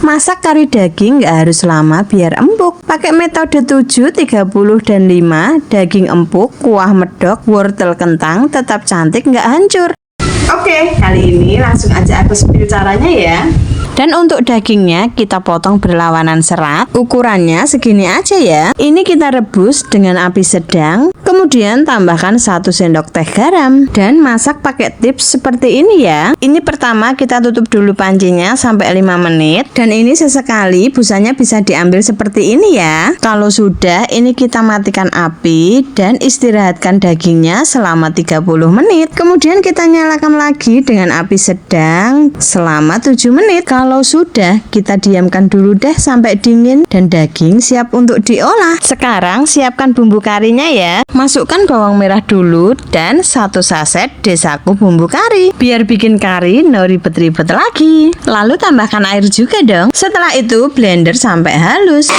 Masak kari daging nggak harus lama biar empuk. Pakai metode 7, 30, dan 5. Daging empuk, kuah medok, wortel kentang tetap cantik nggak hancur. Oke, kali ini langsung aja aku spill caranya ya. Dan untuk dagingnya kita potong berlawanan serat. Ukurannya segini aja ya. Ini kita rebus dengan api sedang. Kemudian tambahkan 1 sendok teh garam. Dan masak pakai tips seperti ini ya. Ini pertama kita tutup dulu pancinya sampai 5 menit. Dan ini sesekali busanya bisa diambil seperti ini ya. Kalau sudah, ini kita matikan api dan istirahatkan dagingnya selama 30 menit. Kemudian kita nyalakan lagi dengan api sedang selama 7 menit. Kalau sudah, kita diamkan dulu deh sampai dingin dan daging siap untuk diolah. Sekarang siapkan bumbu karinya ya. Masukkan bawang merah dulu dan 1 saset desaku bumbu kari. Biar bikin kari no ribet-ribet lagi. Lalu tambahkan air juga dong. Setelah itu blender sampai halus.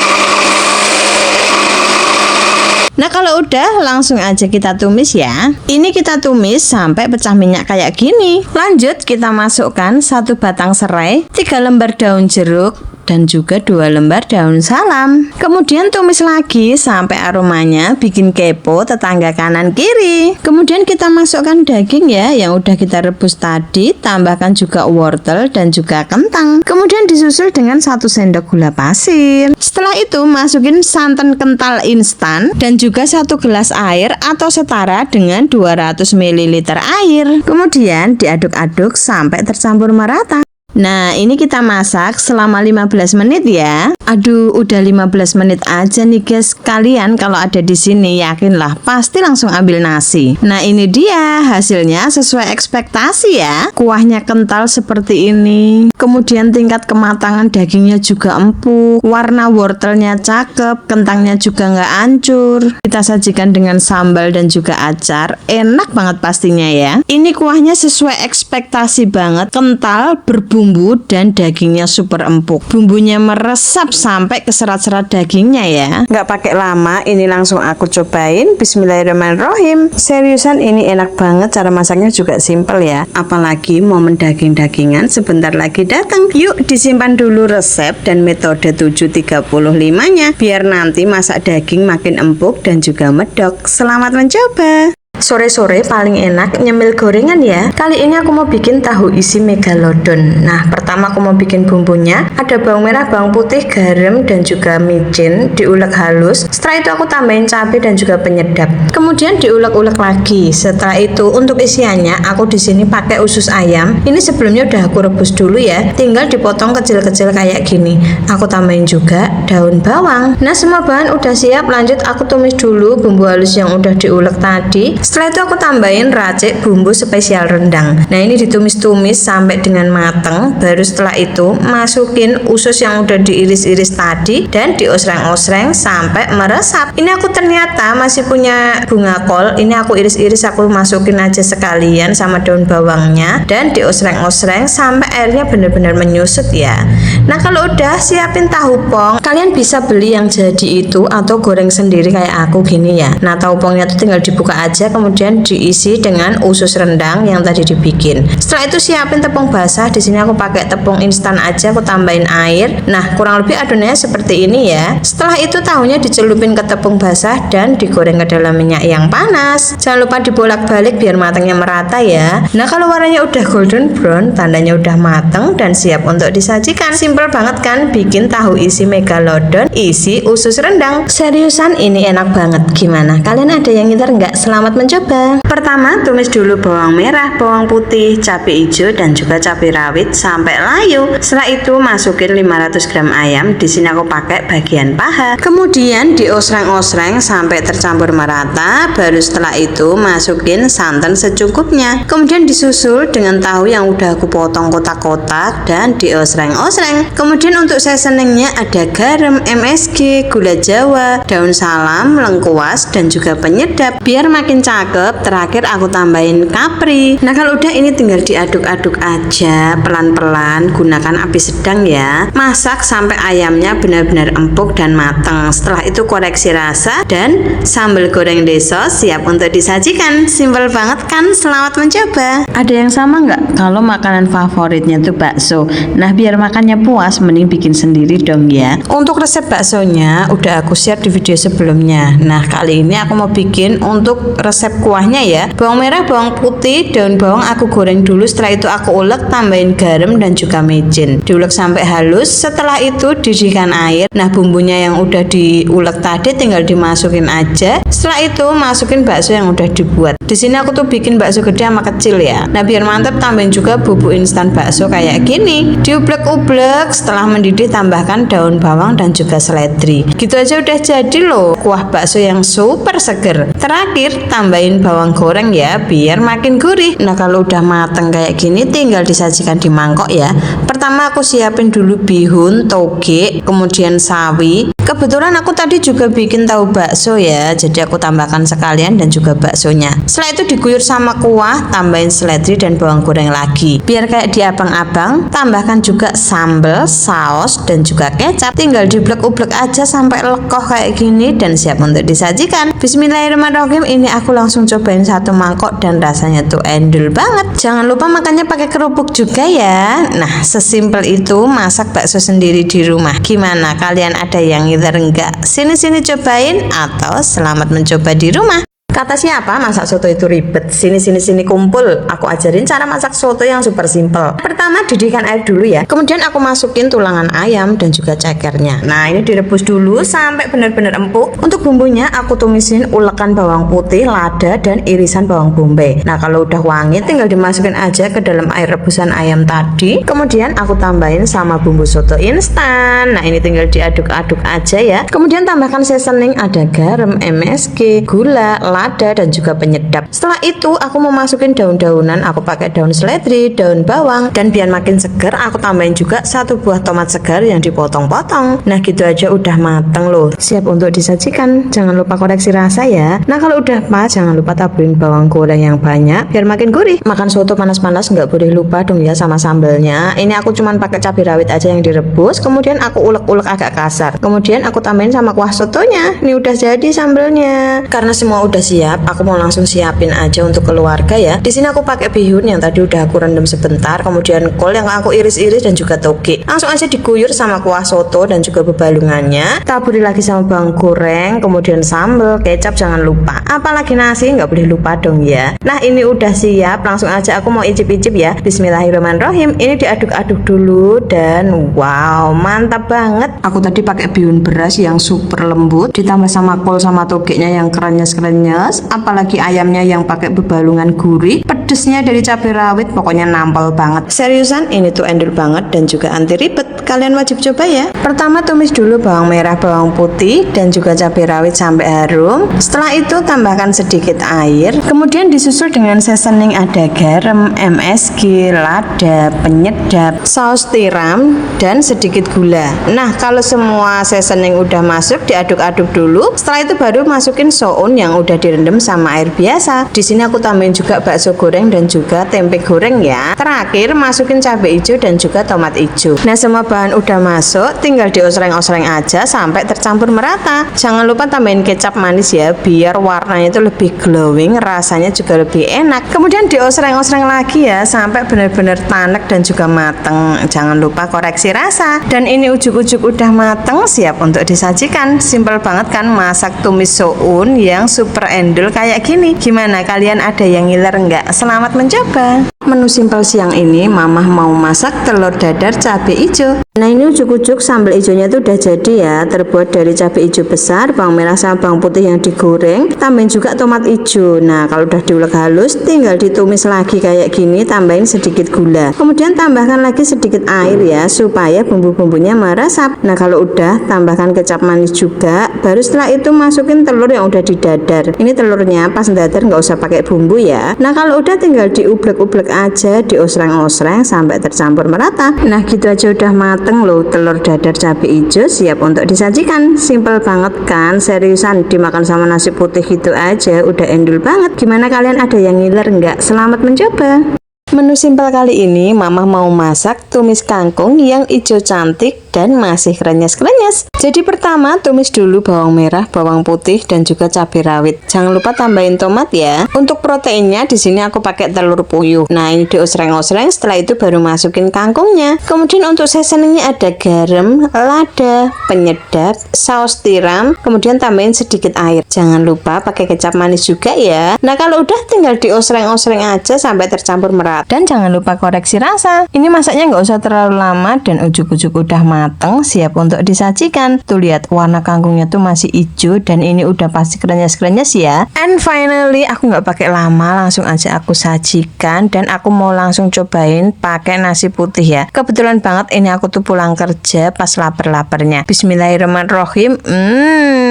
Nah kalau udah langsung aja kita tumis ya. Ini kita tumis sampai pecah minyak kayak gini. Lanjut kita masukkan 1 batang serai, 3 lembar daun jeruk, dan juga 2 lembar daun salam. Kemudian tumis lagi sampai aromanya bikin kepo tetangga kanan kiri. Kemudian kita masukkan daging ya yang udah kita rebus tadi. Tambahkan juga wortel dan juga kentang. Kemudian disusul dengan 1 sendok gula pasir. Setelah itu masukin santan kental instan dan juga 1 gelas air atau setara dengan 200 ml air. Kemudian diaduk-aduk sampai tercampur merata. Nah ini kita masak selama 15 menit ya. Aduh udah 15 menit aja nih guys. Kalian kalau ada di sini yakinlah pasti langsung ambil nasi. Nah ini dia hasilnya sesuai ekspektasi ya. Kuahnya kental seperti ini. Kemudian tingkat kematangan dagingnya juga empuk. Warna wortelnya cakep. Kentangnya juga nggak hancur. Kita sajikan dengan sambal dan juga acar. Enak banget pastinya ya. Ini kuahnya sesuai ekspektasi banget. Kental, berbumbu, dan dagingnya super empuk. Bumbunya meresap sampai ke serat-serat dagingnya ya. Nggak pakai lama, ini langsung aku cobain. Bismillahirrahmanirrahim. Seriusan ini enak banget, cara masaknya juga simple ya. Apalagi momen daging-dagingan sebentar lagi datang. Yuk disimpan dulu resep dan metode 735-nya biar nanti masak daging makin empuk dan juga medok. Selamat mencoba. Sore-sore paling enak nyemil gorengan ya. Kali ini aku mau bikin tahu isi megalodon. Nah pertama aku mau bikin bumbunya. Ada bawang merah, bawang putih, garam, dan juga micin. Diulek halus. Setelah itu aku tambahin cabai dan juga penyedap. Kemudian diulek-ulek lagi. Setelah itu untuk isiannya aku di sini pakai usus ayam. Ini sebelumnya udah aku rebus dulu ya. Tinggal dipotong kecil-kecil kayak gini. Aku tambahin juga daun bawang. Nah semua bahan udah siap. Lanjut aku tumis dulu bumbu halus yang udah diulek tadi. Setelah itu aku tambahin racik bumbu spesial rendang. Nah ini ditumis-tumis sampai dengan mateng. Baru setelah itu masukin usus yang udah diiris-iris tadi dan diosreng-osreng sampai meresap. Ini aku ternyata masih punya bunga kol. Ini aku iris-iris, aku masukin aja sekalian sama daun bawangnya dan diosreng-osreng sampai airnya benar-benar menyusut ya. Nah kalau udah siapin tahu pong. Kalian bisa beli yang jadi itu atau goreng sendiri kayak aku gini ya. Nah tahu pongnya tuh tinggal dibuka aja. Kemudian diisi dengan usus rendang yang tadi dibikin. Setelah itu siapin tepung basah. Di sini aku pakai tepung instan aja, aku tambahin air. Nah, kurang lebih adonannya seperti ini ya. Setelah itu tahunya dicelupin ke tepung basah dan digoreng ke dalam minyak yang panas. Jangan lupa dibolak-balik biar matangnya merata ya. Nah, kalau warnanya udah golden brown, tandanya udah mateng dan siap untuk disajikan. Simple banget kan bikin tahu isi megalodon isi usus rendang. Seriusan ini enak banget. Gimana? Kalian ada yang ngiler nggak? Selamat mencoba. Pertama tumis dulu bawang merah, bawang putih, cabai hijau, dan juga cabai rawit sampai layu. Setelah itu masukin 500 gram ayam. Di sini aku pakai bagian paha. Kemudian diosreng-osreng sampai tercampur merata. Baru setelah itu masukin santan secukupnya. Kemudian disusul dengan tahu yang udah aku potong kotak-kotak dan diosreng-osreng. Kemudian untuk seasoningnya ada garam, MSG, gula jawa, daun salam, lengkuas, dan juga penyedap biar makin cantik cakep. Terakhir aku tambahin kapri. Nah kalau udah ini tinggal diaduk-aduk aja pelan-pelan, gunakan api sedang ya. Masak sampai ayamnya benar-benar empuk dan matang. Setelah itu koreksi rasa dan sambal goreng deso siap untuk disajikan. Simpel banget kan? Selamat mencoba. Ada yang sama nggak kalau makanan favoritnya tuh bakso? Nah biar makannya puas mending bikin sendiri dong ya. Untuk resep baksonya udah aku share di video sebelumnya. Nah kali ini aku mau bikin untuk resep kuahnya ya. Bawang merah, bawang putih, daun bawang aku goreng dulu. Setelah itu aku ulek, tambahin garam dan juga micin. Diulek sampai halus. Setelah itu didihkan air. Nah bumbunya yang udah diulek tadi tinggal dimasukin aja. Setelah itu masukin bakso yang udah dibuat. Di sini aku tuh bikin bakso gede sama kecil ya. Nah biar mantap tambahin juga bubuk instan bakso kayak gini. Diublek-ublek. Setelah mendidih tambahkan daun bawang dan juga seledri. Gitu aja udah jadi loh kuah bakso yang super seger. Terakhir tambahin bawang goreng ya biar makin gurih. Nah kalau udah mateng kayak gini tinggal disajikan di mangkok ya. Pertama aku siapin dulu bihun, toge, kemudian sawi. Kebetulan aku tadi juga bikin tahu bakso ya, jadi aku tambahkan sekalian dan juga baksonya. Setelah itu diguyur sama kuah, tambahin seledri dan bawang goreng lagi. Biar kayak di abang-abang, tambahkan juga sambal, saus dan juga kecap. Tinggal diublek-ublek aja sampai lekoh kayak gini dan siap untuk disajikan. Bismillahirrahmanirrahim. Ini aku langsung cobain satu mangkok dan rasanya tuh endul banget. Jangan lupa makannya pakai kerupuk juga ya. Nah, sesimpel itu masak bakso sendiri di rumah. Gimana? Kalian ada yang enggak? Sini-sini cobain atau selamat mencoba di rumah. Kata siapa masak soto itu ribet? Sini kumpul. Aku ajarin cara masak soto yang super simple. Pertama didihkan air dulu ya. Kemudian aku masukin tulangan ayam dan juga cekernya. Nah ini direbus dulu sampai benar-benar empuk. Untuk bumbunya aku tumisin ulekan bawang putih, lada dan irisan bawang bombay. Nah kalau udah wangi tinggal dimasukin aja ke dalam air rebusan ayam tadi. Kemudian aku tambahin sama bumbu soto instan. Nah ini tinggal diaduk-aduk aja ya. Kemudian tambahkan seasoning, ada garam, MSG, gula, lada dan juga penyedap. Setelah itu aku mau masukin daun-daunan. Aku pakai daun seledri, daun bawang, dan biar makin segar aku tambahin juga satu buah tomat segar yang dipotong-potong. Nah gitu aja udah mateng loh, siap untuk disajikan. Jangan lupa koreksi rasa ya. Nah kalau udah pas jangan lupa taburin bawang goreng yang banyak biar makin gurih. Makan soto panas-panas nggak boleh lupa dong ya sama sambalnya. Ini aku cuman pakai cabai rawit aja yang direbus. Kemudian aku ulek-ulek agak kasar. Kemudian aku tambahin sama kuah sotonya. Ini udah jadi sambalnya. Karena semua udah siap, aku mau langsung siapin aja untuk keluarga ya. Di sini aku pakai bihun yang tadi udah aku rendam sebentar, kemudian kol yang aku iris-iris dan juga toge. Langsung aja diguyur sama kuah soto dan juga bebalungannya. Taburi lagi sama bawang goreng, kemudian sambal, kecap jangan lupa. Apalagi nasi nggak boleh lupa dong ya. Nah ini udah siap, langsung aja aku mau icip-icip ya. Bismillahirrahmanirrahim. Ini diaduk-aduk dulu dan wow mantap banget. Aku tadi pakai bihun beras yang super lembut, ditambah sama kol sama togenya yang krenyes-krenyes. Apalagi ayamnya yang pakai bebalungan gurih, pedesnya dari cabai rawit pokoknya nampol banget. Seriusan ini tuh endul banget dan juga anti ribet. Kalian wajib coba ya. Pertama tumis dulu bawang merah, bawang putih dan juga cabai rawit sampai harum. Setelah itu tambahkan sedikit air, kemudian disusul dengan seasoning, ada garam, MSG, lada, penyedap, saus tiram dan sedikit gula. Nah kalau semua seasoning udah masuk diaduk-aduk dulu. Setelah itu baru masukin soun yang udah direndam sama air biasa. Di sini aku tambahin juga bakso goreng dan juga tempe goreng ya. Terakhir masukin cabai hijau dan juga tomat hijau. Nah semua bahan udah masuk, tinggal diosreng-osreng aja sampai tercampur merata. Jangan lupa tambahin kecap manis ya, biar warnanya itu lebih glowing, rasanya juga lebih enak. Kemudian diosreng-osreng lagi ya sampai benar-benar tanek dan juga mateng. Jangan lupa koreksi rasa. Dan ini ujuk-ujuk udah mateng, siap untuk disajikan. Simpel banget kan masak tumis soun yang super endul kayak gini. Gimana, kalian ada yang ngiler nggak? Selamat mencoba. Menu simpel siang ini mamah mau masak telur dadar cabai hijau. Nah ini ujuk-ujuk sambal hijaunya tuh udah jadi ya, terbuat dari cabai hijau besar, bawang merah sama bawang putih yang digoreng, tambahin juga tomat hijau. Nah kalau udah diulek halus tinggal ditumis lagi kayak gini, tambahin sedikit gula, kemudian tambahkan lagi sedikit air ya supaya bumbu-bumbunya meresap. Nah kalau udah tambahkan kecap manis juga, baru setelah itu masukin telur yang udah didadar. Ini telurnya pas dadar nggak usah pakai bumbu ya. Nah kalau udah tinggal diublek-ublek aja, diosreng-osreng sampai tercampur merata. Nah gitu aja udah matang. mateng loh telur dadar cabai hijau siap untuk disajikan. Simple banget kan, seriusan dimakan sama nasi putih gitu aja udah endul banget. Gimana kalian, ada yang ngiler nggak? Selamat mencoba. Menu simpel kali ini Mama mau masak tumis kangkung yang hijau cantik dan masih krenyes-krenyes. Jadi pertama tumis dulu bawang merah, bawang putih dan juga cabai rawit. Jangan lupa tambahin tomat ya. Untuk proteinnya di sini aku pakai telur puyuh. Nah, ini diosreng-osreng, setelah itu baru masukin kangkungnya. Kemudian untuk seasoningnya ada garam, lada, penyedap, saus tiram, kemudian tambahin sedikit air. Jangan lupa pakai kecap manis juga ya. Nah, kalau udah tinggal diosreng-osreng aja sampai tercampur merata. Dan jangan lupa koreksi rasa. Ini masaknya nggak usah terlalu lama dan ujuk-ujuk udah mateng, siap untuk disajikan. Tuh lihat warna kangkungnya tuh masih hijau dan ini udah pasti krenyes-krenyes ya. And finally aku nggak pakai lama, langsung aja aku sajikan dan aku mau langsung cobain pakai nasi putih ya. Kebetulan banget ini aku tuh pulang kerja pas lapar-laparnya. Bismillahirrahmanirrahim.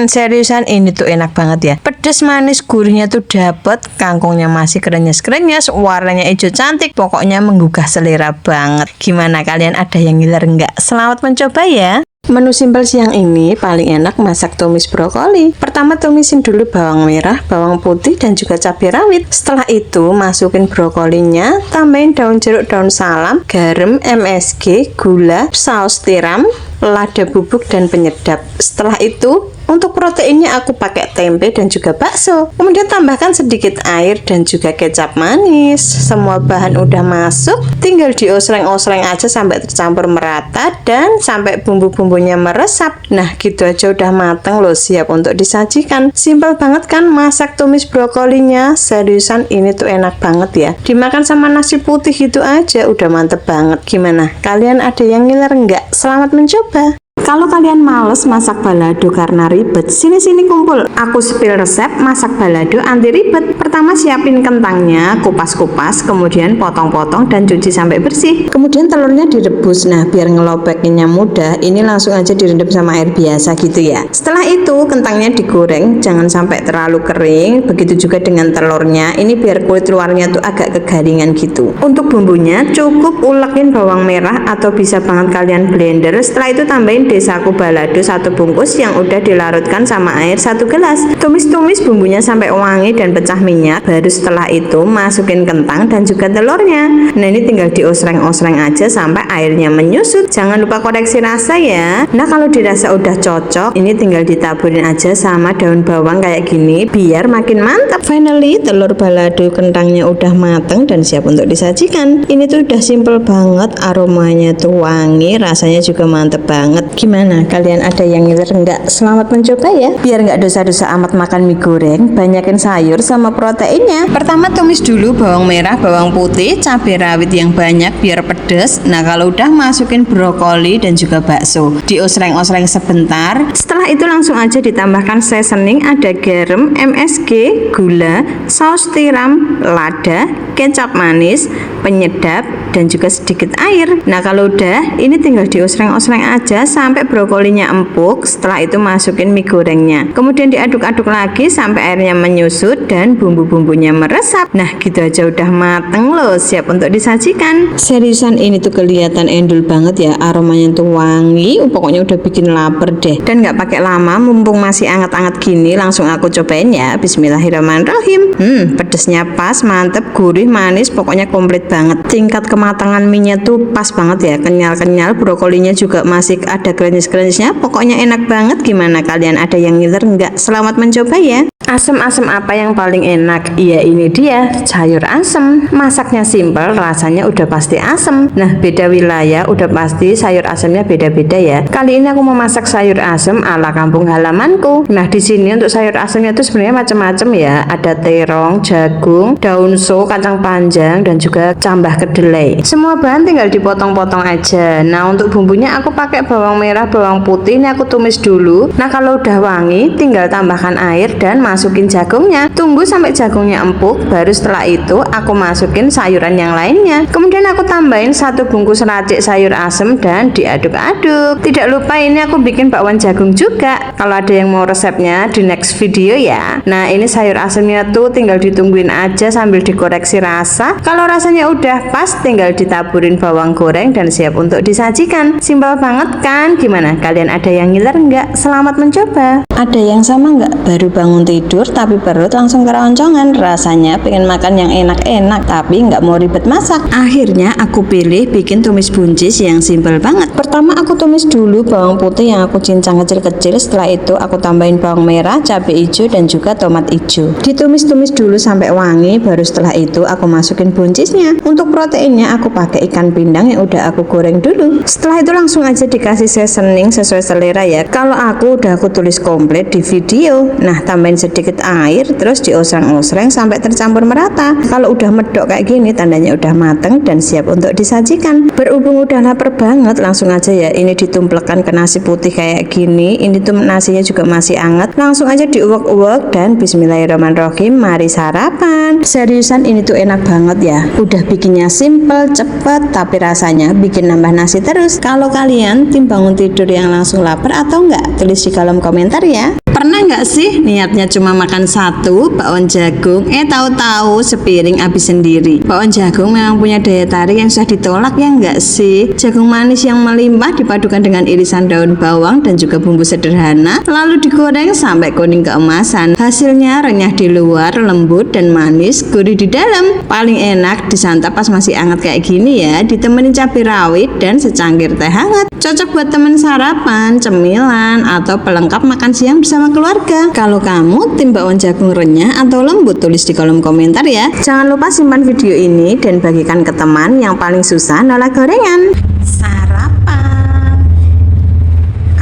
Seriusan ini tuh enak banget ya. Pedes manis gurihnya tuh dapet, kangkungnya masih krenyes-krenyes, warnanya hijau cantik. Pokoknya menggugah selera banget. Gimana kalian, ada yang ngiler nggak? Selamat mencoba ya. Menu simpel siang ini paling enak masak tumis brokoli. Pertama tumisin dulu bawang merah, bawang putih dan juga cabai rawit. Setelah itu masukin brokolinya, tambahin daun jeruk, daun salam, garam, MSG, gula, saus tiram, lada bubuk dan penyedap. Setelah itu untuk proteinnya aku pakai tempe dan juga bakso. Kemudian tambahkan sedikit air dan juga kecap manis. Semua bahan udah masuk, tinggal diosreng-osreng aja sampai tercampur merata dan sampai bumbu-bumbunya meresap. Nah, gitu aja udah mateng loh, siap untuk disajikan. Simple banget kan masak tumis brokolinya. Seriusan ini tuh enak banget ya. Dimakan sama nasi putih gitu aja udah mantep banget. Gimana? Kalian ada yang ngiler nggak? Selamat mencoba. Kalau kalian males masak balado karena ribet, sini-sini kumpul. Aku spill resep masak balado anti ribet. Pertama siapin kentangnya, kupas-kupas, kemudian potong-potong dan cuci sampai bersih. Kemudian telurnya direbus. Nah, biar ngelopekinnya mudah, ini langsung aja direndam sama air biasa gitu ya. Setelah itu kentangnya digoreng, jangan sampai terlalu kering. Begitu juga dengan telurnya. Ini biar kulit luarnya tuh agak kegaringan gitu. Untuk bumbunya cukup ulekin bawang merah atau bisa banget kalian blender. Setelah itu tambahin desaku balado 1 bungkus yang udah dilarutkan sama air 1 gelas. Tumis-tumis bumbunya sampai wangi dan pecah minyak. Baru setelah itu masukin kentang dan juga telurnya. Nah, ini tinggal diosreng-osreng aja sampai airnya menyusut. Jangan lupa koreksi rasa ya. Nah, kalau dirasa udah cocok, ini tinggal ditaburin aja sama daun bawang kayak gini biar makin mantap. Finally, telur balado kentangnya udah mateng dan siap untuk disajikan. Ini tuh udah simple banget, aromanya tuh wangi, rasanya juga mantep banget. Gimana, kalian ada yang ngiler nggak? Selamat mencoba ya. Biar nggak dosa-dosa amat makan mie goreng, banyakin sayur sama proteinnya. Pertama tumis dulu bawang merah, bawang putih, cabai rawit yang banyak biar pedes. Nah, kalau udah masukin brokoli dan juga bakso, diosreng-osreng sebentar. Setelah itu langsung aja ditambahkan seasoning, ada garam, MSG, gula, saus tiram, lada, kecap manis, penyedap dan juga sedikit air. Nah, kalau udah, ini tinggal diosreng-osreng aja sampai brokolinya empuk. Setelah itu masukin mie gorengnya, kemudian diaduk-aduk lagi sampai airnya menyusut dan bumbu-bumbunya meresap. Nah, gitu aja udah mateng loh, siap untuk disajikan. Seriusan ini tuh kelihatan endul banget ya, aromanya tuh wangi, pokoknya udah bikin lapar deh. Dan nggak pakai lama, mumpung masih anget-anget gini, langsung aku cobain ya. Bismillahirrahmanirrahim. Pedesnya pas, mantep, gurih, manis, pokoknya komplit banget. Tingkat kematangan mie-nya tuh pas banget ya, kenyal-kenyal, brokolinya juga masih ada krenyes-krenyesnya, pokoknya enak banget. Gimana, kalian ada yang ngiler nggak? Selamat mencoba ya. Asam-asam apa yang paling enak? Iya, ini dia, sayur asem. Masaknya simple, rasanya udah pasti asem. Nah, beda wilayah udah pasti sayur asemnya beda-beda ya. Kali ini aku mau masak sayur asem ala kampung halamanku. Nah, di sini untuk sayur asemnya itu sebenarnya macam-macam ya. Ada terong, jagung, daun so, kacang panjang dan juga cambah kedelai. Semua bahan tinggal dipotong-potong aja. Nah, untuk bumbunya aku pakai bawang merah, bawang putih. Ini aku tumis dulu. Nah, kalau udah wangi, tinggal tambahkan air dan masukin jagungnya. Tunggu sampai jagungnya empuk, baru setelah itu aku masukin sayuran yang lainnya. Kemudian aku tambahin 1 bungkus racik sayur asem dan diaduk-aduk. Tidak lupa ini aku bikin bakwan jagung juga. Kalau ada yang mau resepnya di next video ya. Nah, ini sayur asemnya tuh tinggal ditungguin aja sambil dikoreksi rasa. Kalau rasanya udah pas, tinggal ditaburin bawang goreng dan siap untuk disajikan. Simpel banget kan? Gimana? Kalian ada yang ngiler nggak? Selamat mencoba. Ada yang sama nggak? Baru bangun tidur tapi perut langsung keroncongan. Rasanya pengen makan yang enak-enak tapi nggak mau ribet masak. Akhirnya aku pilih bikin tumis buncis yang simpel banget. Pertama aku tumis dulu bawang putih yang aku cincang kecil-kecil. Setelah itu aku tambahin bawang merah, cabai hijau dan juga tomat hijau. Ditumis-tumis dulu sampai wangi. Baru setelah itu aku masukin buncisnya. Untuk proteinnya aku pakai ikan pindang yang udah aku goreng dulu. Setelah itu langsung aja dikasih seasoning sesuai selera ya. Kalau aku udah aku tulis komplit di video. Nah, tambahin sedikit air terus diosreng-osreng sampai tercampur merata. Kalau udah medok kayak gini tandanya udah mateng dan siap untuk disajikan. Berhubung udah lapar banget, langsung aja ya ini ditumplekan ke nasi putih kayak gini. Ini tuh nasinya juga masih hangat. Langsung aja diuwek-uwek dan bismillahirrahmanirrahim, mari sarapan. Seriusan ini tuh enak banget ya. Udah bikinnya simple, cepet, tapi rasanya bikin nambah nasi terus. Kalau kalian tim bangun tidur yang langsung lapar atau enggak? Tulis di kolom komentar ya. Pernah nggak sih niatnya cuma makan 1 bakwan jagung, tahu-tahu sepiring habis sendiri. Bakwan jagung memang punya daya tarik yang susah ditolak ya nggak sih? Jagung manis yang melimpah dipadukan dengan irisan daun bawang dan juga bumbu sederhana, lalu digoreng sampai kuning keemasan. Hasilnya renyah di luar, lembut dan manis, gurih di dalam. Paling enak disantap pas masih hangat kayak gini ya, ditemenin cabai rawit dan secangkir teh hangat. Cocok buat temen sarapan, cemilan, atau pelengkap makan siang bersama keluarga. Kalau kamu tim bakwan jagung renyah atau lembut, tulis di kolom komentar ya. Jangan lupa simpan video ini dan bagikan ke teman yang paling susah nolak gorengan. Sarapan.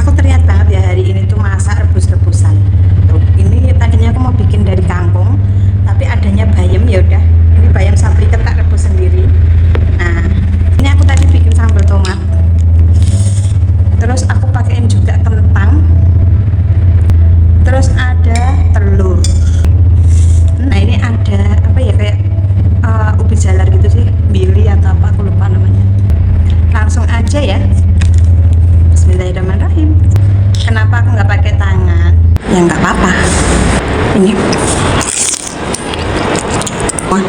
Aku terlihat banget ya hari ini tuh masak rebus-rebusan. Tuh, ini tadinya aku mau bikin dari kangkung, tapi adanya bayam ya udah. Ini bayam sapri ketak rebus sendiri. Nah, ini aku tadi bikin sambal tomat. Terus aku pakein juga kentang. Terus ada telur. Nah, ini ada apa ya, kayak ubi jalar gitu sih, bili atau apa aku lupa namanya. Langsung aja ya. Bismillahirrahmanirrahim. Kenapa aku nggak pakai tangan? Ya nggak apa-apa. Ini. Wah.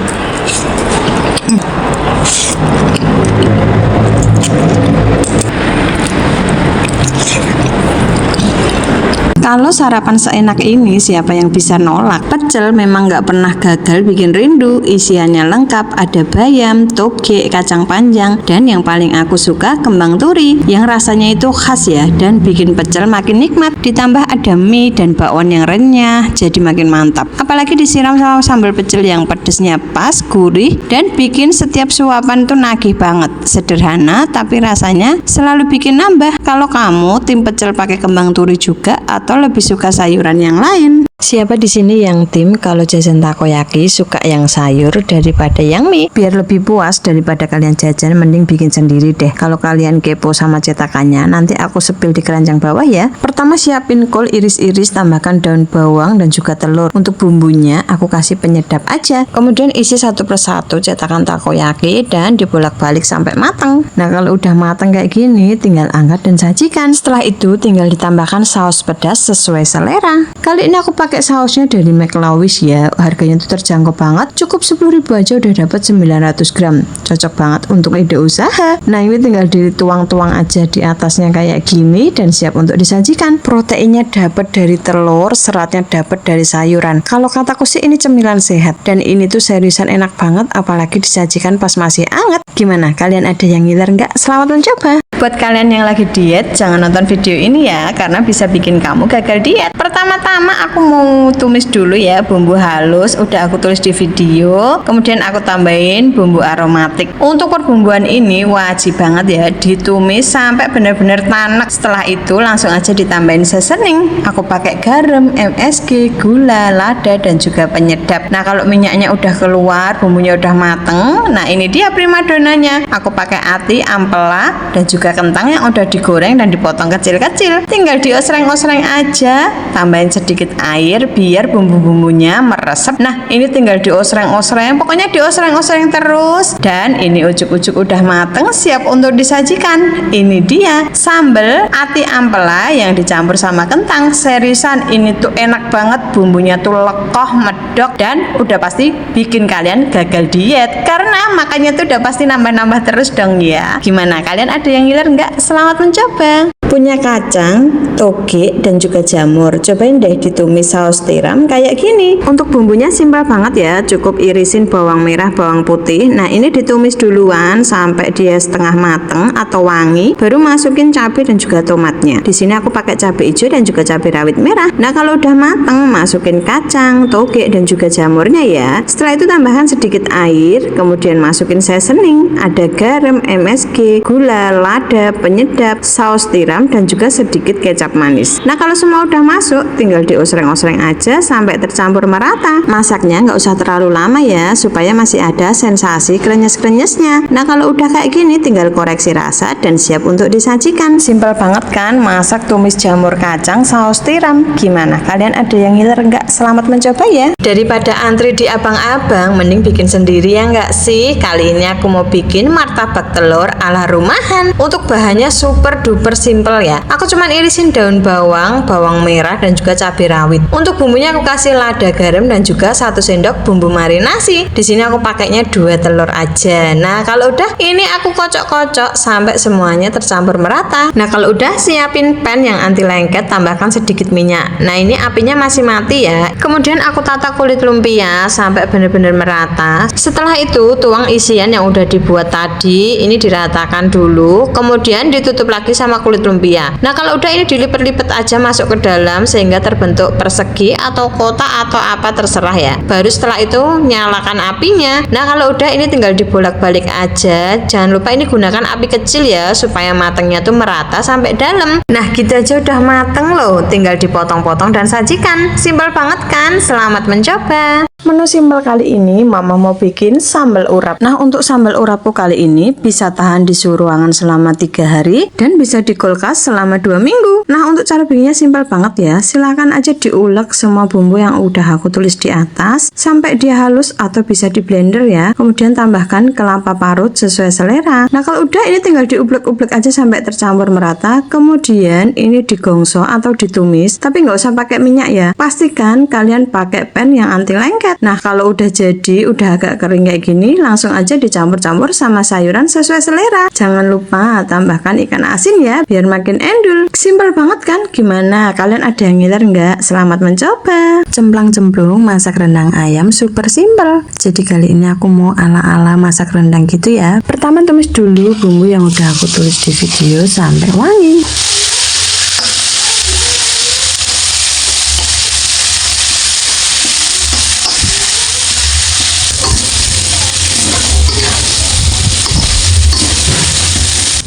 Kalau sarapan seenak ini siapa yang bisa nolak? Pecel memang nggak pernah gagal bikin rindu. Isiannya lengkap, ada bayam, toge, kacang panjang, dan yang paling aku suka kembang turi yang rasanya itu khas ya dan bikin pecel makin nikmat. Ditambah ada mie dan bakwan yang renyah, jadi makin mantap. Apalagi disiram sama sambal pecel yang pedesnya pas, gurih, dan bikin setiap suapan tuh nagih banget. Sederhana tapi rasanya selalu bikin nambah. Kalau kamu tim pecel pakai kembang turi juga atau lebih suka sayuran yang lain? Siapa di sini yang tim kalau jajan takoyaki suka yang sayur daripada yang mie? Biar lebih puas daripada kalian jajan, mending bikin sendiri deh. Kalau kalian kepo sama cetakannya, nanti aku sepil di keranjang bawah ya. Pertama siapin kol iris-iris, tambahkan daun bawang dan juga telur. Untuk bumbunya aku kasih penyedap aja. Kemudian isi satu persatu cetakan takoyaki dan dibolak-balik sampai matang. Nah, kalau udah matang kayak gini, tinggal angkat dan sajikan. Setelah itu tinggal ditambahkan saus pedas sesuai selera. Kali ini aku pakai sausnya dari McLawis ya. Harganya itu terjangkau banget. Cukup 10.000 aja udah dapat 900 gram. Cocok banget untuk ide usaha. Nah, ini tinggal dituang-tuang aja di atasnya kayak gini dan siap untuk disajikan. Proteinnya dapat dari telur, seratnya dapat dari sayuran. Kalau kataku sih ini cemilan sehat dan ini tuh seriusan enak banget apalagi disajikan pas masih hangat. Gimana? Kalian ada yang ngiler nggak? Selamat mencoba. Buat kalian yang lagi diet, jangan nonton video ini ya, karena bisa bikin kamu gagal diet. Pertama-tama aku mau tumis dulu ya bumbu halus, udah aku tulis di video. Kemudian aku tambahin bumbu aromatik. Untuk perbumbuan ini wajib banget ya ditumis sampai benar-benar tanek. Setelah itu langsung aja ditambahin seasoning. Aku pakai garam, MSG, gula, lada dan juga penyedap. Nah, kalau minyaknya udah keluar, bumbunya udah mateng. Nah, ini dia primadonanya. Aku pakai ati, ampela dan juga kentang yang udah digoreng dan dipotong kecil-kecil. Tinggal diosreng-osreng aja, tambahin sedikit air air biar bumbu-bumbunya meresap. Nah, ini tinggal diosreng-osreng, pokoknya diosreng-osreng terus. Dan ini ujuk-ujuk udah mateng, siap untuk disajikan. Ini dia sambal ati ampela yang dicampur sama kentang. Seriusan ini tuh enak banget, bumbunya tuh lekoh, medok, dan udah pasti bikin kalian gagal diet karena makannya tuh udah pasti nambah-nambah terus dong ya. Gimana, kalian ada yang ngiler nggak? Selamat mencoba. Punya kacang, toge, dan juga jamur. Cobain deh ditumis saus tiram kayak gini. Untuk bumbunya simpel banget ya, cukup irisin bawang merah, bawang putih. Nah, ini ditumis duluan sampai dia setengah mateng atau wangi, baru masukin cabai dan juga tomatnya. Di sini aku pakai cabai hijau dan juga cabai rawit merah. Nah, kalau udah mateng, masukin kacang, toge, dan juga jamurnya ya. Setelah itu tambahkan sedikit air, kemudian masukin seasoning, ada garam, MSG, gula, lada, penyedap, saus tiram, dan juga sedikit kecap manis. Nah, kalau semua udah masuk, tinggal diosreng-osreng aja sampai tercampur merata. Masaknya nggak usah terlalu lama ya, supaya masih ada sensasi krenyes-krenyesnya. Nah, kalau udah kayak gini, tinggal koreksi rasa dan siap untuk disajikan. Simpel banget kan, masak tumis jamur kacang saus tiram. Gimana, kalian ada yang ngiler nggak? Selamat mencoba ya. Daripada antri di abang-abang, mending bikin sendiri ya nggak sih? Kali ini aku mau bikin martabak telur ala rumahan. Untuk bahannya super duper simple ya. Aku cuman irisin daun bawang, bawang merah, dan juga cabai rawit. Untuk bumbunya aku kasih lada, garam, dan juga 1 sendok bumbu marinasi. Di sini aku pakainya 2 telur aja. Nah, kalau udah ini aku kocok-kocok sampai semuanya tercampur merata. Nah, kalau udah siapin pan yang anti lengket, tambahkan sedikit minyak. Nah, ini apinya masih mati ya. Kemudian aku tata kulit lumpia sampai benar-benar merata. Setelah itu tuang isian yang udah dibuat tadi, ini diratakan dulu. Kemudian ditutup lagi sama kulit lumpia. Nah, kalau udah ini dilipat-lipat aja masuk ke dalam sehingga terbentuk persegi atau kotak atau apa terserah ya. Baru setelah itu nyalakan apinya. Nah, kalau udah ini tinggal dibolak-balik aja. Jangan lupa ini gunakan api kecil ya supaya matangnya tuh merata sampai dalam. Nah, gitu aja udah mateng loh. Tinggal dipotong-potong dan sajikan. Simpel banget kan? Selamat mencoba. Menu simpel kali ini Mama mau bikin sambal urap. Nah, untuk sambal urapku kali ini bisa tahan di suhu ruangan selama 3 hari dan bisa di kulkas selama 2 minggu. Nah, untuk cara bikinnya simpel banget ya. Silakan aja diulek semua bumbu yang udah aku tulis di atas sampai dia halus atau bisa di blender ya. Kemudian tambahkan kelapa parut sesuai selera. Nah, kalau udah ini tinggal diublek-ublek aja sampai tercampur merata. Kemudian ini digongso atau ditumis, tapi nggak usah pakai minyak ya. Pastikan kalian pakai pan yang anti lengket. Nah, kalau udah jadi, udah agak kering kayak gini, langsung aja dicampur-campur sama sayuran sesuai selera. Jangan lupa tambahkan ikan asin ya, biar makin endul. Simpel banget kan? Gimana? Kalian ada yang ngiler nggak? Selamat mencoba. Cemplang-cemplung masak rendang ayam super simpel. Jadi kali ini aku mau ala-ala masak rendang gitu ya. Pertama tumis dulu bumbu yang udah aku tulis di video sampai wangi.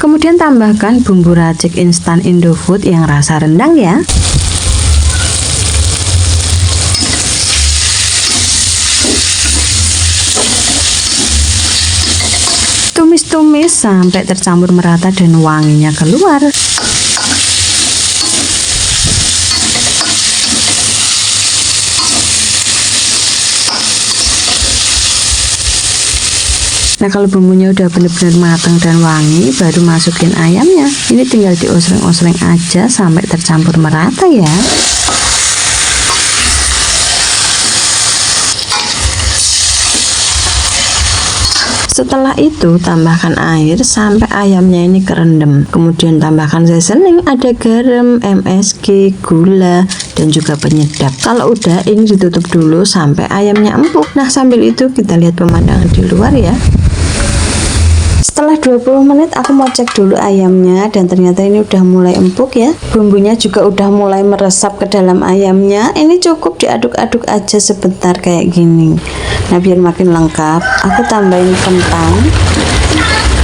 Kemudian tambahkan bumbu racik instan Indofood yang rasa rendang ya. Tumis-tumis sampai tercampur merata dan wanginya keluar. Nah, kalau bumbunya udah benar-benar matang dan wangi, baru masukin ayamnya. Ini tinggal diosreng-osreng aja sampai tercampur merata ya. Setelah itu tambahkan air sampai ayamnya ini kerendam. Kemudian tambahkan seasoning, ada garam, MSG, gula, dan juga penyedap. Kalau udah ini ditutup dulu sampai ayamnya empuk. Nah, sambil itu kita lihat pemandangan di luar ya. Setelah 20 menit aku mau cek dulu ayamnya dan ternyata ini udah mulai empuk ya. Bumbunya juga udah mulai meresap ke dalam ayamnya. Ini cukup diaduk-aduk aja sebentar kayak gini. Nah, biar makin lengkap, aku tambahin kentang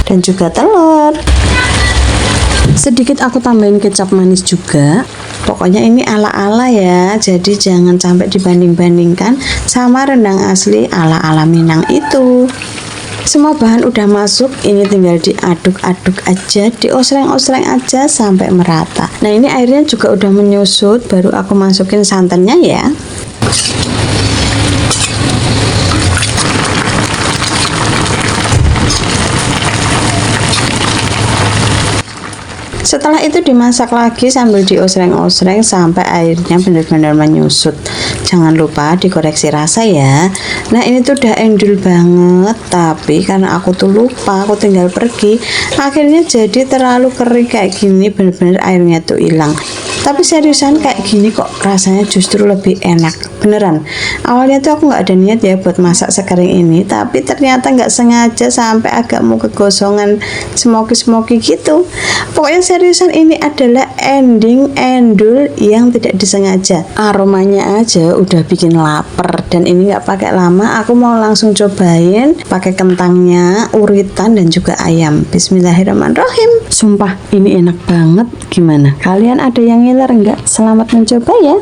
dan juga telur. Sedikit aku tambahin kecap manis juga. Pokoknya ini ala-ala ya, jadi jangan sampai dibanding-bandingkan sama rendang asli ala-ala Minang itu. Semua bahan udah masuk, ini tinggal diaduk-aduk aja, diosreng-osreng aja sampai merata. Nah ini airnya juga udah menyusut, baru aku masukin santannya ya. Setelah itu dimasak lagi sambil diosreng-osreng sampai airnya benar-benar menyusut. Jangan lupa dikoreksi rasa ya. Nah ini tuh udah endul banget, tapi karena aku tuh lupa, aku tinggal pergi, akhirnya jadi terlalu kering kayak gini, benar-benar airnya tuh hilang. Tapi seriusan kayak gini kok rasanya justru lebih enak, beneran. Awalnya tuh aku nggak ada niat ya buat masak sekering ini, tapi ternyata nggak sengaja sampai agak mau kegosongan smoky gitu. Pokoknya seriusan ini adalah ending endul yang tidak disengaja. Aromanya aja udah bikin lapar, dan ini nggak pakai lama, aku mau langsung cobain pakai kentangnya, uritan dan juga ayam. Bismillahirrahmanirrahim. Sumpah ini enak banget. Gimana? Kalian ada yang ngiler enggak? Selamat mencoba ya.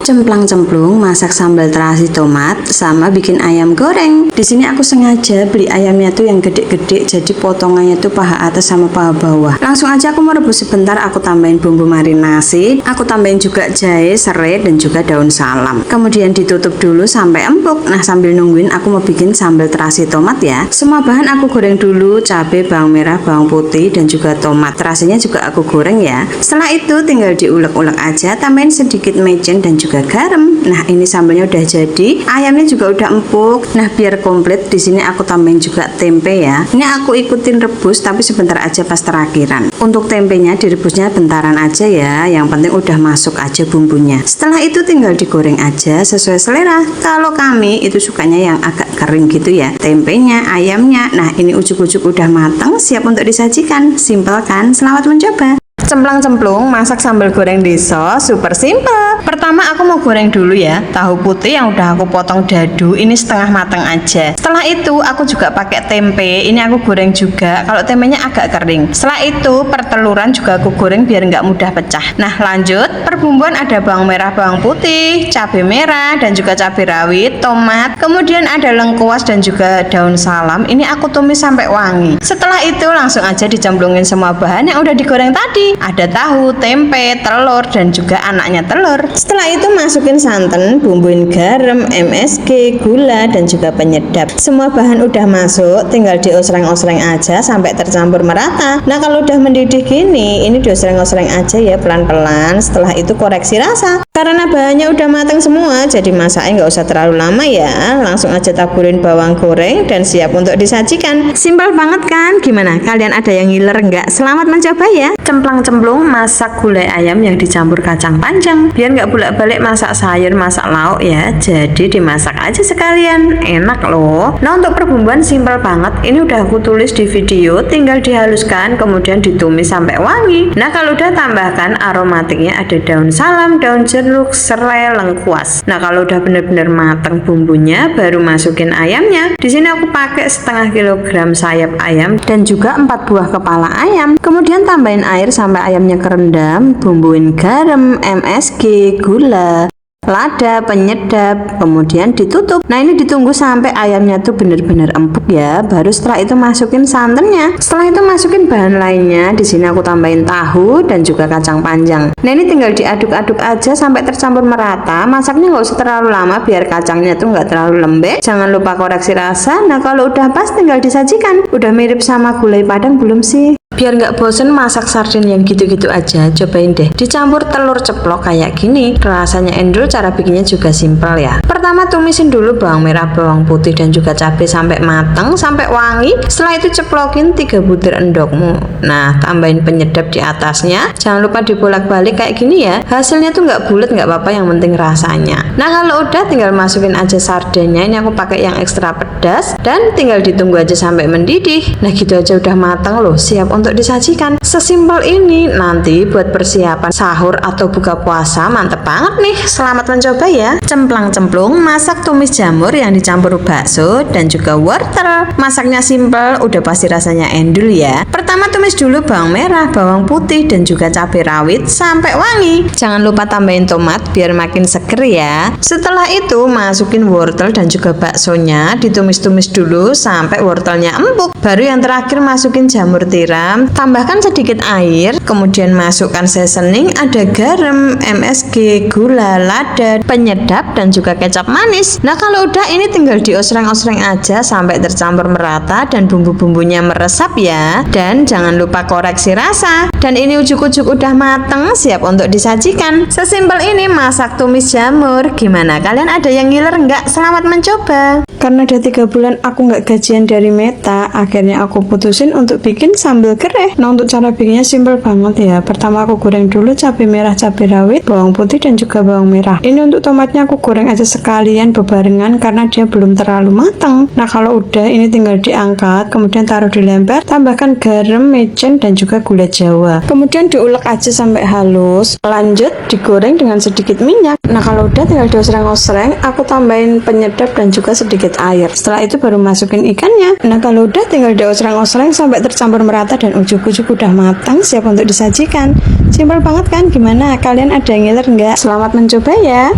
Cemplang-cemplung masak sambal terasi tomat sama bikin ayam goreng. Di sini aku sengaja beli ayamnya tuh yang gede-gede, jadi potongannya tuh paha atas sama paha bawah. Langsung aja aku mau rebus sebentar, aku tambahin bumbu marinasi, aku tambahin juga jahe, serai dan juga daun salam. Kemudian ditutup dulu sampai empuk. Nah sambil nungguin aku mau bikin sambal terasi tomat ya. Semua bahan aku goreng dulu, cabai, bawang merah, bawang putih dan juga tomat. Terasinya juga aku goreng ya. Setelah itu tinggal diulek-ulek aja, tambahin sedikit mecin dan juga garam. Nah ini sambalnya udah jadi, ayamnya juga udah empuk. Nah biar komplit di sini aku tambahin juga tempe ya. Ini aku ikutin rebus tapi sebentar aja pas terakhiran. Untuk tempenya direbusnya bentaran aja ya, yang penting udah masuk aja bumbunya. Setelah itu tinggal digoreng aja sesuai selera. Kalau kami itu sukanya yang agak kering gitu ya, tempenya, ayamnya. Nah ini ujuk-ujuk udah matang, siap untuk disajikan. Simpel kan? Selamat mencoba. Cemplang-cemplung masak sambal goreng deso super simple. Pertama aku mau goreng dulu ya tahu putih yang udah aku potong dadu, ini setengah matang aja. Setelah itu aku juga pakai tempe, ini aku goreng juga, kalau tempenya agak kering. Setelah itu perteluran juga aku goreng biar nggak mudah pecah. Nah lanjut, perbumbuan ada bawang merah, bawang putih, cabai merah dan juga cabai rawit, tomat, kemudian ada lengkuas dan juga daun salam. Ini aku tumis sampai wangi. Setelah itu langsung aja dicemplungin semua bahan yang udah digoreng tadi. Ada tahu, tempe, telur dan juga anaknya telur. Setelah itu masukin santan, bumbuin garam, MSG, gula dan juga penyedap. Semua bahan udah masuk, tinggal diosreng-osreng aja sampai tercampur merata. Nah kalau udah mendidih gini, ini diosreng-osreng aja ya pelan-pelan. Setelah itu koreksi rasa. Karena bahannya udah matang semua, jadi masaknya nggak usah terlalu lama ya. Langsung aja taburin bawang goreng dan siap untuk disajikan. Simpel banget kan? Gimana? Kalian ada yang ngiler nggak? Selamat mencoba ya. Cemplang-cemplung masak gulai ayam yang dicampur kacang panjang. Biar nggak bolak-balik masak sayur, masak lauk ya. Jadi dimasak aja sekalian. Enak loh. Nah untuk perbumbuan simpel banget. Ini udah aku tulis di video. Tinggal dihaluskan, kemudian ditumis sampai wangi. Nah kalau udah tambahkan aromatiknya ada daun salam, daun jeruk, serai, lengkuas. Nah kalau udah bener-bener matang bumbunya, baru masukin ayamnya. Di sini aku pakai setengah kilogram sayap ayam dan juga 4 buah kepala ayam. Kemudian tambahin air sampai ayamnya kerendam, bumbuin garam, MSG, gula, lada, penyedap, kemudian ditutup. Nah ini ditunggu sampai ayamnya tuh bener-bener empuk ya. Baru setelah itu masukin santannya. Setelah itu masukin bahan lainnya. Di sini aku tambahin tahu dan juga kacang panjang. Nah ini tinggal diaduk-aduk aja sampai tercampur merata. Masaknya nggak usah terlalu lama biar kacangnya tuh nggak terlalu lembek. Jangan lupa koreksi rasa. Nah kalau udah pas tinggal disajikan. Udah mirip sama gulai Padang belum sih? Biar nggak bosen masak sarden yang gitu-gitu aja, cobain deh dicampur telur ceplok kayak gini. Rasanya endul, cara bikinnya juga simpel ya. Pertama tumisin dulu bawang merah, bawang putih dan juga cabai sampai matang, sampai wangi. Setelah itu ceplokin 3 butir endokmu. Nah tambahin penyedap di atasnya. Jangan lupa dibolak-balik kayak gini ya. Hasilnya tuh nggak bulat nggak apa-apa, yang penting rasanya. Nah kalau udah tinggal masukin aja sardennya. Ini aku pakai yang ekstra pedas dan tinggal ditunggu aja sampai mendidih. Nah gitu aja udah matang loh, siap untuk disajikan. Sesimpel ini, nanti buat persiapan sahur atau buka puasa mantep banget nih. Selamat Selamat mencoba ya. Cemplang-cemplung masak tumis jamur yang dicampur bakso dan juga wortel. Masaknya simple, udah pasti rasanya endul ya. Pertama tumis dulu bawang merah, bawang putih dan juga cabai rawit sampai wangi. Jangan lupa tambahin tomat biar makin seger ya. Setelah itu masukin wortel dan juga baksonya, ditumis-tumis dulu sampai wortelnya empuk. Baru yang terakhir masukin jamur tiram, tambahkan sedikit air, kemudian masukkan seasoning, ada garam, MSG, gula, lada, penyedap dan juga kecap manis. Nah kalau udah ini tinggal diosreng-osreng aja sampai tercampur merata dan bumbu-bumbunya meresap ya. Dan jangan lupa koreksi rasa. Dan ini ujuk-ujuk udah mateng, siap untuk disajikan. Sesimpel ini masak tumis jamur. Gimana, kalian ada yang ngiler nggak? Selamat mencoba. Karena udah 3 bulan aku nggak gajian dari Meta, akhirnya aku putusin untuk bikin sambal gereh. Nah untuk cara bikinnya simple banget ya. Pertama aku goreng dulu cabai merah, cabai rawit, bawang putih dan juga bawang merah. Ini untuk tomatnya aku goreng aja sekalian bebarengan karena dia belum terlalu matang. Nah kalau udah ini tinggal diangkat, kemudian taruh di lemper, tambahkan garam, mecin dan juga gula jawa. Kemudian diulek aja sampai halus. Lanjut digoreng dengan sedikit minyak. Nah kalau udah tinggal diosreng-osreng, aku tambahin penyedap dan juga sedikit air. Setelah itu baru masukin ikannya. Nah kalau udah tinggal diosreng-osreng sampai tercampur merata dan ujuk-ujuk udah matang, siap untuk disajikan. Simpel banget kan? Gimana? Kalian ada yang ngiler nggak? Selamat mencoba ya.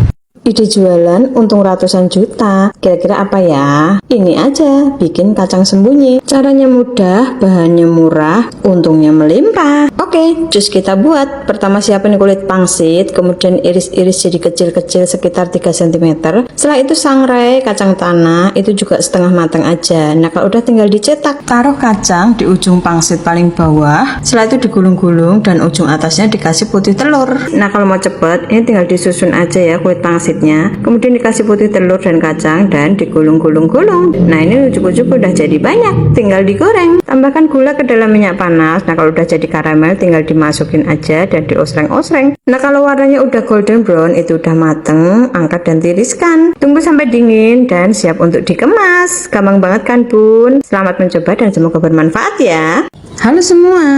Ide jualan untung ratusan juta. Kira-kira apa ya? Ini aja, bikin kacang sembunyi. Caranya mudah, bahannya murah, untungnya melimpah. Oke, jus kita buat. Pertama siapin kulit pangsit, kemudian iris-iris jadi kecil-kecil sekitar 3 cm. Setelah itu sangrai, kacang tanah, itu juga setengah matang aja. Nah kalau udah tinggal dicetak. Taruh kacang di ujung pangsit paling bawah. Setelah itu digulung-gulung dan ujung atasnya dikasih putih telur. Nah kalau mau cepet, ini tinggal disusun aja ya kulit pangsit. Kemudian dikasih putih telur dan kacang dan digulung-gulung-gulung. Nah ini ujuk-ujuk udah jadi banyak, tinggal digoreng. Tambahkan gula ke dalam minyak panas. Nah kalau udah jadi karamel tinggal dimasukin aja dan diosreng-osreng. Nah kalau warnanya udah golden brown, itu udah mateng, angkat dan tiriskan. Tunggu sampai dingin dan siap untuk dikemas. Gampang banget kan bun? Selamat mencoba dan semoga bermanfaat ya. Halo semua,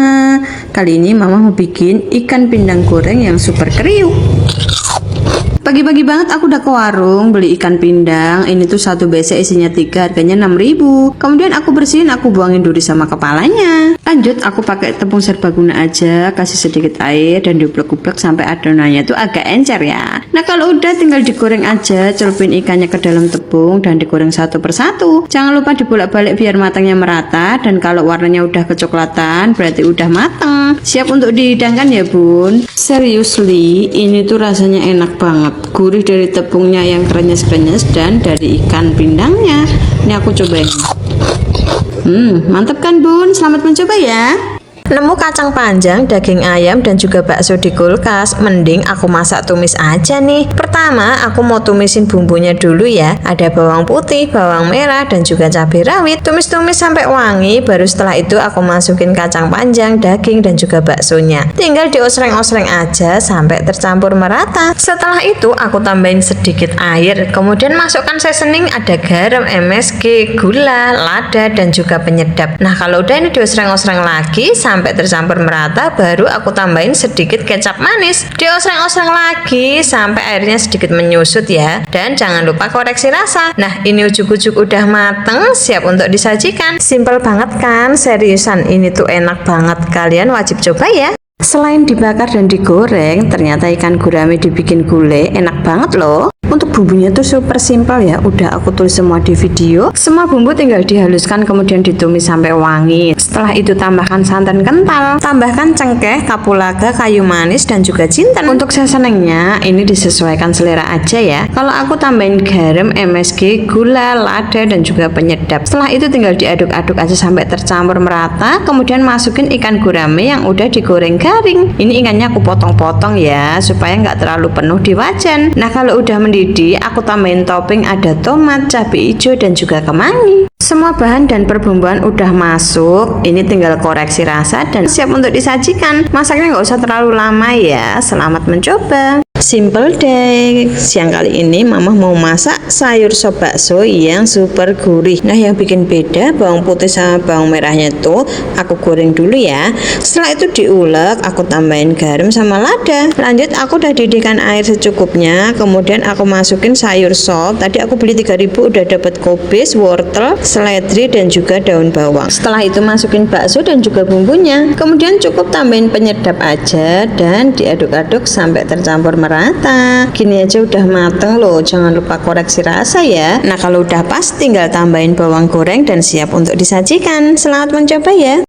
kali ini mama mau bikin ikan pindang goreng yang super kriuk. Pagi-pagi banget aku udah ke warung beli ikan pindang. Ini tuh satu besek isinya 3, harganya 6.000. Kemudian aku bersihin, aku buangin duri sama kepalanya. Lanjut aku pakai tepung serbaguna aja, kasih sedikit air dan diuplek-uplek sampai adonannya tuh agak encer ya. Nah kalau udah tinggal digoreng aja, celupin ikannya ke dalam tepung dan digoreng satu persatu. Jangan lupa dibolak-balik biar matangnya merata, dan kalau warnanya udah kecoklatan berarti udah matang. Siap untuk dihidangkan ya bun. Seriously, ini tuh rasanya enak banget. Gurih dari tepungnya yang krenyes-krenyes dan dari ikan pindangnya. Ini aku cobain. Mantap kan bun? Selamat mencoba ya. Nemu kacang panjang, daging ayam dan juga bakso di kulkas, mending aku masak tumis aja nih. Pertama aku mau tumisin bumbunya dulu ya. Ada bawang putih, bawang merah dan juga cabai rawit. Tumis-tumis sampai wangi, baru setelah itu aku masukin kacang panjang, daging dan juga baksonya. Tinggal diosreng-osreng aja sampai tercampur merata. Setelah itu aku tambahin sedikit air, kemudian masukkan seasoning, ada garam, MSG, gula, lada dan juga penyedap. Nah kalau udah ini diosreng-osreng lagi sampai tercampur merata, baru aku tambahin sedikit kecap manis. Diosreng-osreng lagi sampai airnya sedikit menyusut ya. Dan jangan lupa koreksi rasa. Nah ini ujuk-ujuk udah mateng, siap untuk disajikan. Simple banget kan? Seriusan ini tuh enak banget, kalian wajib coba ya. Selain dibakar dan digoreng, ternyata ikan gurame dibikin gulai enak banget loh. Untuk bumbunya tuh super simpel ya, udah aku tulis semua di video. Semua bumbu tinggal dihaluskan kemudian ditumis sampai wangi. Setelah itu tambahkan santan kental, tambahkan cengkeh, kapulaga, kayu manis dan juga jinten. Untuk seasoningnya ini disesuaikan selera aja ya. Kalau aku tambahin garam, MSG, gula, lada dan juga penyedap. Setelah itu tinggal diaduk-aduk aja sampai tercampur merata. Kemudian masukin ikan gurame yang udah digoreng garing. Ini ikannya aku potong-potong ya, supaya nggak terlalu penuh di wajan. Nah kalau udah mendidih, aku tambahin topping, ada tomat, cabai hijau dan juga kemangi. Semua bahan dan perbumbuan udah masuk. Ini tinggal koreksi rasa dan siap untuk disajikan. Masaknya nggak usah terlalu lama ya. Selamat mencoba. Simple deh. Siang kali ini mama mau masak sayur sop bakso yang super gurih. Nah, yang bikin beda bawang putih sama bawang merahnya tuh aku goreng dulu ya. Setelah itu diulek, aku tambahin garam sama lada. Lanjut aku udah didihkan air secukupnya. Kemudian aku masukin sayur sop. Tadi aku beli 3.000 udah dapat kubis, wortel, seledri dan juga daun bawang. Setelah itu masukin bakso dan juga bumbunya. Kemudian cukup tambahin penyedap aja dan diaduk-aduk sampai tercampur merata. Gini aja udah mateng loh, jangan lupa koreksi rasa ya. Nah, kalau udah pas tinggal tambahin bawang goreng dan siap untuk disajikan. Selamat mencoba ya.